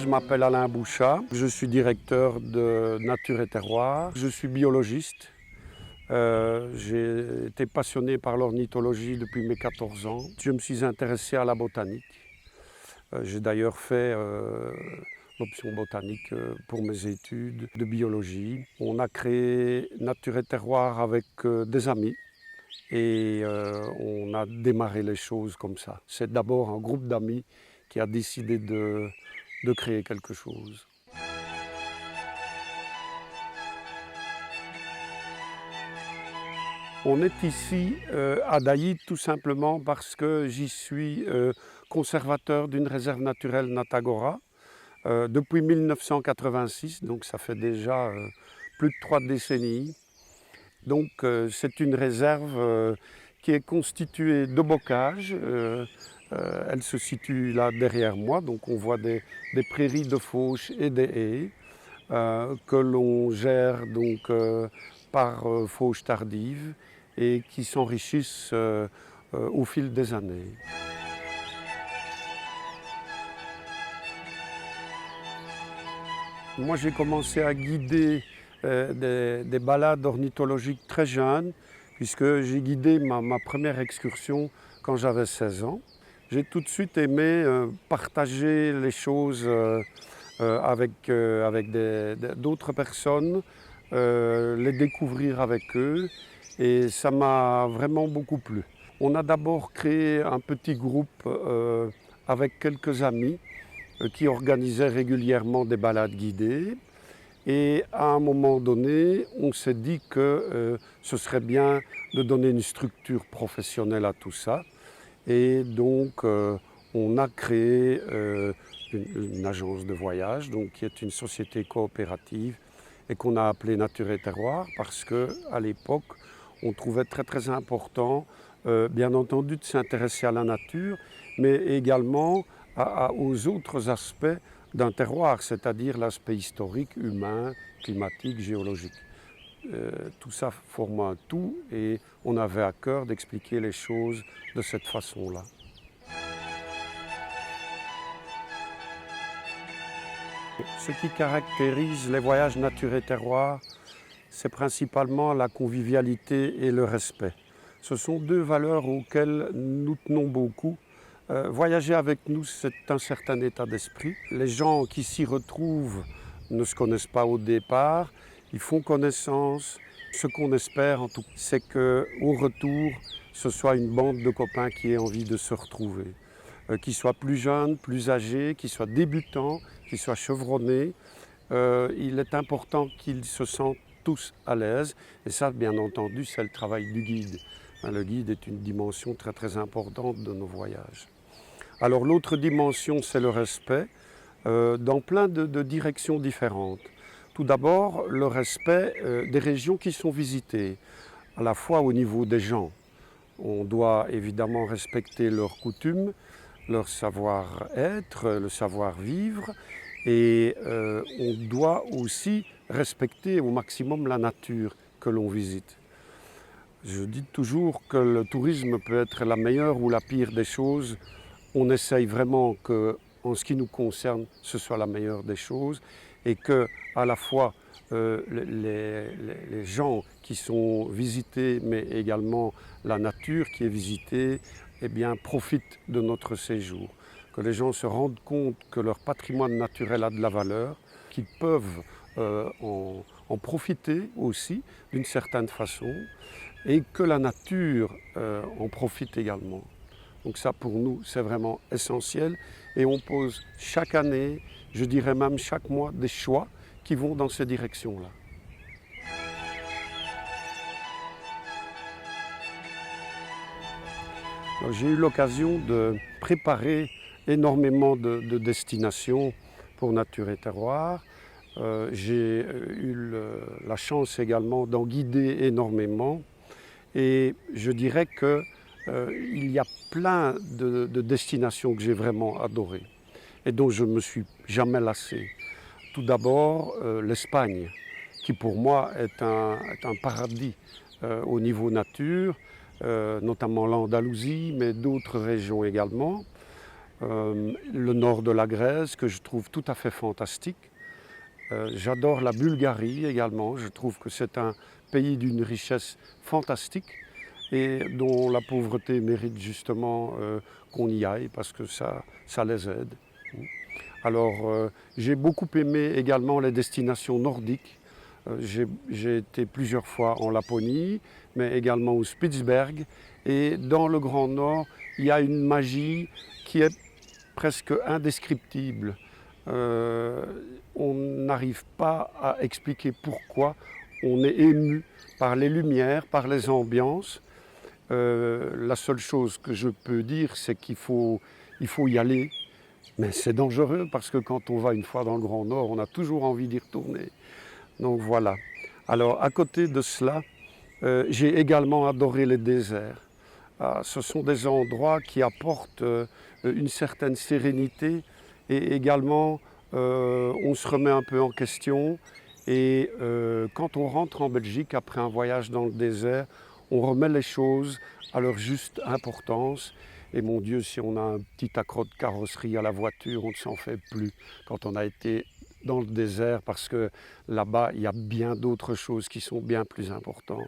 je m'appelle Alain Bouchat, je suis directeur de Nature et Terroir, je suis biologiste. J'ai été passionné par l'ornithologie depuis mes 14 ans. Je me suis intéressé à la botanique. J'ai d'ailleurs fait l'option botanique pour mes études de biologie. On a créé Nature et Terroir avec des amis et on a démarré les choses comme ça. C'est d'abord un groupe d'amis qui a décidé de créer quelque chose. On est ici à Dailly tout simplement parce que j'y suis conservateur d'une réserve naturelle Natagora depuis 1986, donc ça fait déjà plus de 3 décennies. Donc c'est une réserve qui est constituée de bocages. Elle se situe là derrière moi, donc on voit des prairies de fauche et des haies que l'on gère donc par fauche tardive et qui s'enrichissent au fil des années. Moi j'ai commencé à guider des balades ornithologiques très jeunes, puisque j'ai guidé ma première excursion quand j'avais 16 ans. J'ai tout de suite aimé partager les choses avec d'autres personnes, les découvrir avec eux, et ça m'a vraiment beaucoup plu. On a d'abord créé un petit groupe avec quelques amis qui organisaient régulièrement des balades guidées. Et à un moment donné, on s'est dit que ce serait bien de donner une structure professionnelle à tout ça. Et donc, on a créé une agence de voyage, donc, qui est une société coopérative et qu'on a appelée Nature et Terroir parce qu'à l'époque, on trouvait très important, bien entendu, de s'intéresser à la nature, mais également aux autres aspects d'un terroir, c'est-à-dire l'aspect historique, humain, climatique, géologique. Tout ça forme un tout et on avait à cœur d'expliquer les choses de cette façon-là. Ce qui caractérise les voyages nature et terroir, c'est principalement la convivialité et le respect. Ce sont deux valeurs auxquelles nous tenons beaucoup. Voyager avec nous, c'est un certain état d'esprit. Les gens qui s'y retrouvent ne se connaissent pas au départ, ils font connaissance. Ce qu'on espère, en tout cas, c'est qu'au retour, ce soit une bande de copains qui ait envie de se retrouver. Qu'ils soient plus jeunes, plus âgés, qu'ils soient débutants, qu'ils soient chevronnés. Il est important qu'ils se sentent tous à l'aise. Et ça, bien entendu, c'est le travail du guide. Le guide est une dimension très importante de nos voyages. Alors l'autre dimension, c'est le respect, dans plein de directions différentes. Tout d'abord, le respect des régions qui sont visitées, à la fois au niveau des gens. On doit évidemment respecter leurs coutumes, leur savoir-être, le savoir-vivre, et on doit aussi respecter au maximum la nature que l'on visite. Je dis toujours que le tourisme peut être la meilleure ou la pire des choses. On essaye vraiment que, en ce qui nous concerne, ce soit la meilleure des choses et que, à la fois, les gens qui sont visités, mais également la nature qui est visitée, eh bien, profitent de notre séjour. Que les gens se rendent compte que leur patrimoine naturel a de la valeur, qu'ils peuvent en profiter aussi d'une certaine façon et que la nature en profite également. Donc ça, pour nous, c'est vraiment essentiel. Et on pose chaque année, je dirais même chaque mois, des choix qui vont dans ces directions-là. J'ai eu l'occasion de préparer énormément de destinations pour Nature et Terroir. J'ai eu la chance également d'en guider énormément. Et je dirais qu'il y a plein de destinations que j'ai vraiment adorées et dont je ne me suis jamais lassé. Tout d'abord, l'Espagne, qui pour moi est un paradis au niveau nature, notamment l'Andalousie, mais d'autres régions également. le nord de la Grèce que je trouve tout à fait fantastique. J'adore la Bulgarie également, je trouve que c'est un pays d'une richesse fantastique et dont la pauvreté mérite justement qu'on y aille parce que ça les aide. Alors j'ai beaucoup aimé également les destinations nordiques. J'ai été plusieurs fois en Laponie, mais également au Spitzberg. Et dans le Grand Nord, il y a une magie qui est presque indescriptible. On n'arrive pas à expliquer pourquoi on est ému par les lumières, par les ambiances. La seule chose que je peux dire, c'est qu'il faut y aller. Mais c'est dangereux parce que quand on va une fois dans le Grand Nord, on a toujours envie d'y retourner. Donc voilà. Alors à côté de cela, j'ai également adoré les déserts. Ce sont des endroits qui apportent une certaine sérénité et également on se remet un peu en question. Et quand on rentre en Belgique après un voyage dans le désert, on remet les choses à leur juste importance. Et mon Dieu, si on a un petit accroc de carrosserie à la voiture, on ne s'en fait plus quand on a été dans le désert parce que là-bas, il y a bien d'autres choses qui sont bien plus importantes.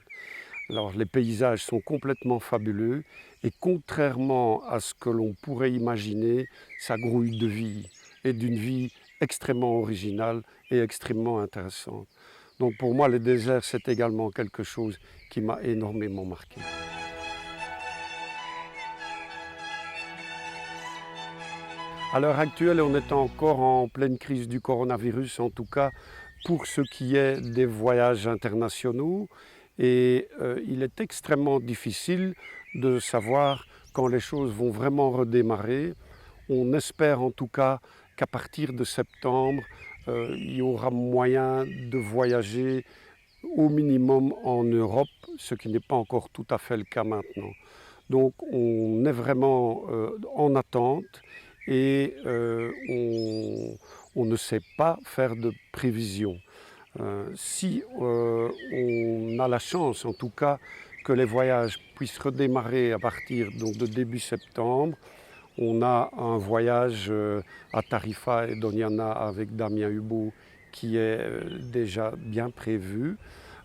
Alors les paysages sont complètement fabuleux et contrairement à ce que l'on pourrait imaginer, ça grouille de vie et d'une vie extrêmement originale et extrêmement intéressante. Donc pour moi, le désert, c'est également quelque chose qui m'a énormément marqué. À l'heure actuelle, on est encore en pleine crise du coronavirus, en tout cas pour ce qui est des voyages internationaux. Et il est extrêmement difficile de savoir quand les choses vont vraiment redémarrer. On espère en tout cas qu'à partir de septembre, il y aura moyen de voyager au minimum en Europe, ce qui n'est pas encore tout à fait le cas maintenant. Donc on est vraiment en attente et on ne sait pas faire de prévisions. Si on a la chance, en tout cas, que les voyages puissent redémarrer à partir donc, de début septembre, on a un voyage à Tarifa et Doñana avec Damien Hubot qui est déjà bien prévu.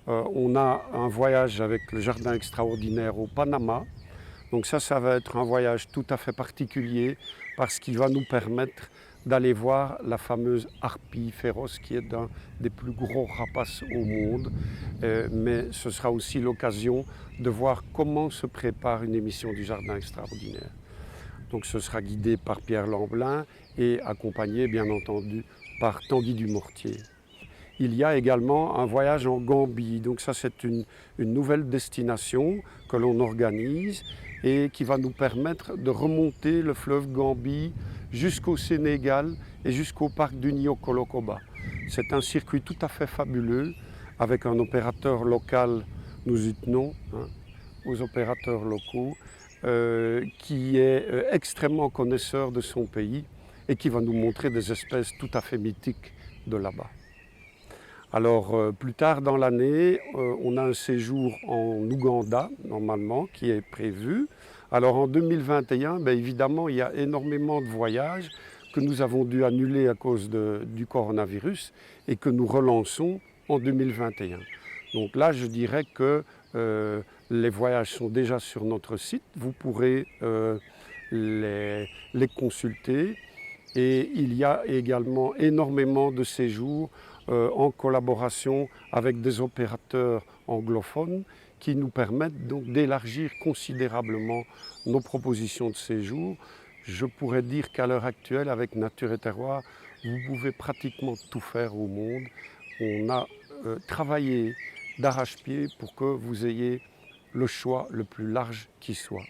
On a un voyage avec le Jardin extraordinaire au Panama. Donc ça va être un voyage tout à fait particulier parce qu'il va nous permettre d'aller voir la fameuse harpie féroce qui est un des plus gros rapaces au monde. Mais ce sera aussi l'occasion de voir comment se prépare une émission du Jardin extraordinaire. Donc ce sera guidé par Pierre Lamblin et accompagné bien entendu par Tanguy Dumortier. Il y a également un voyage en Gambie, donc ça c'est une nouvelle destination que l'on organise et qui va nous permettre de remonter le fleuve Gambie jusqu'au Sénégal et jusqu'au parc du Niokolo-Koba. C'est un circuit tout à fait fabuleux avec un opérateur local, nous y tenons, aux opérateurs locaux, qui est extrêmement connaisseur de son pays et qui va nous montrer des espèces tout à fait mythiques de là-bas. Alors plus tard dans l'année, on a un séjour en Ouganda, normalement, qui est prévu. Alors en 2021, bien évidemment, il y a énormément de voyages que nous avons dû annuler à cause du coronavirus et que nous relançons en 2021. Donc là, je dirais que les voyages sont déjà sur notre site. Vous pourrez les consulter. Et il y a également énormément de séjours en collaboration avec des opérateurs anglophones qui nous permettent donc d'élargir considérablement nos propositions de séjour. Je pourrais dire qu'à l'heure actuelle, avec Nature et Terroir, vous pouvez pratiquement tout faire au monde. On a travaillé d'arrache-pied pour que vous ayez le choix le plus large qui soit.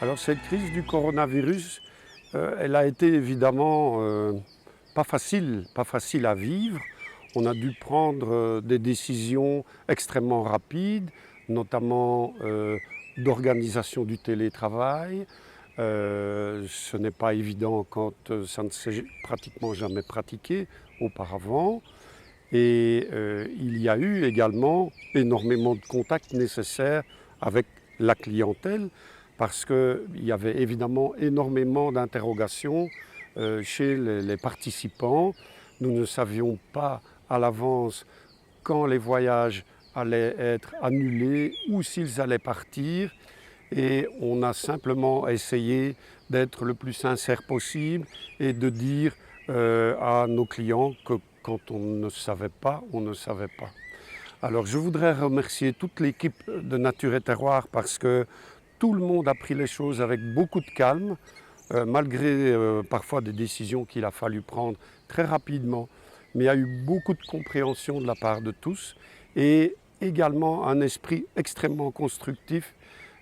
Alors cette crise du coronavirus, elle a été évidemment pas facile à vivre. On a dû prendre des décisions extrêmement rapides, notamment d'organisation du télétravail. Ce n'est pas évident quand ça ne s'est pratiquement jamais pratiqué auparavant. Et il y a eu également énormément de contacts nécessaires avec la clientèle parce qu'il y avait évidemment énormément d'interrogations chez les participants. Nous ne savions pas à l'avance quand les voyages allaient être annulés ou s'ils allaient partir. Et on a simplement essayé d'être le plus sincère possible et de dire à nos clients que quand on ne savait pas, on ne savait pas. Alors je voudrais remercier toute l'équipe de Nature et Terroir parce que tout le monde a pris les choses avec beaucoup de calme, malgré parfois des décisions qu'il a fallu prendre très rapidement. Mais il y a eu beaucoup de compréhension de la part de tous et également un esprit extrêmement constructif,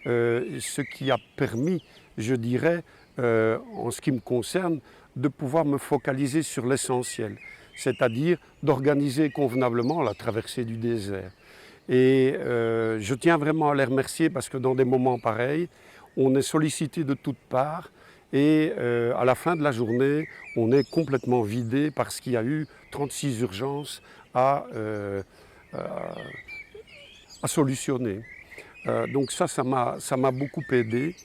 ce qui a permis, je dirais, en ce qui me concerne, de pouvoir me focaliser sur l'essentiel, c'est-à-dire d'organiser convenablement la traversée du désert. Et je tiens vraiment à les remercier parce que dans des moments pareils, on est sollicité de toutes parts et à la fin de la journée, on est complètement vidé parce qu'il y a eu 36 urgences à solutionner. Donc ça m'a beaucoup aidé.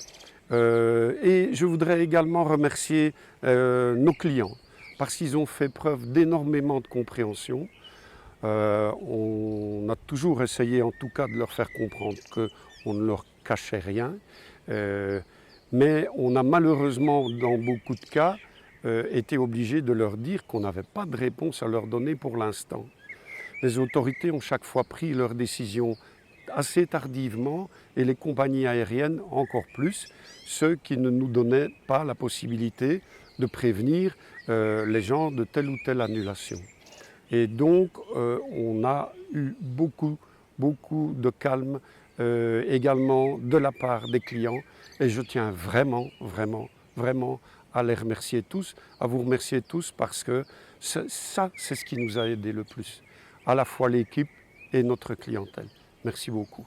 Et je voudrais également remercier nos clients parce qu'ils ont fait preuve d'énormément de compréhension. On a toujours essayé en tout cas de leur faire comprendre qu'on ne leur cachait rien. Mais on a malheureusement dans beaucoup de cas été obligé de leur dire qu'on n'avait pas de réponse à leur donner pour l'instant. Les autorités ont chaque fois pris leurs décisions assez tardivement et les compagnies aériennes encore plus, ceux qui ne nous donnaient pas la possibilité de prévenir les gens de telle ou telle annulation. Et donc on a eu beaucoup de calme également de la part des clients et je tiens vraiment à les remercier tous, à vous remercier tous parce que ça c'est ce qui nous a aidé le plus, à la fois l'équipe et notre clientèle. Merci beaucoup.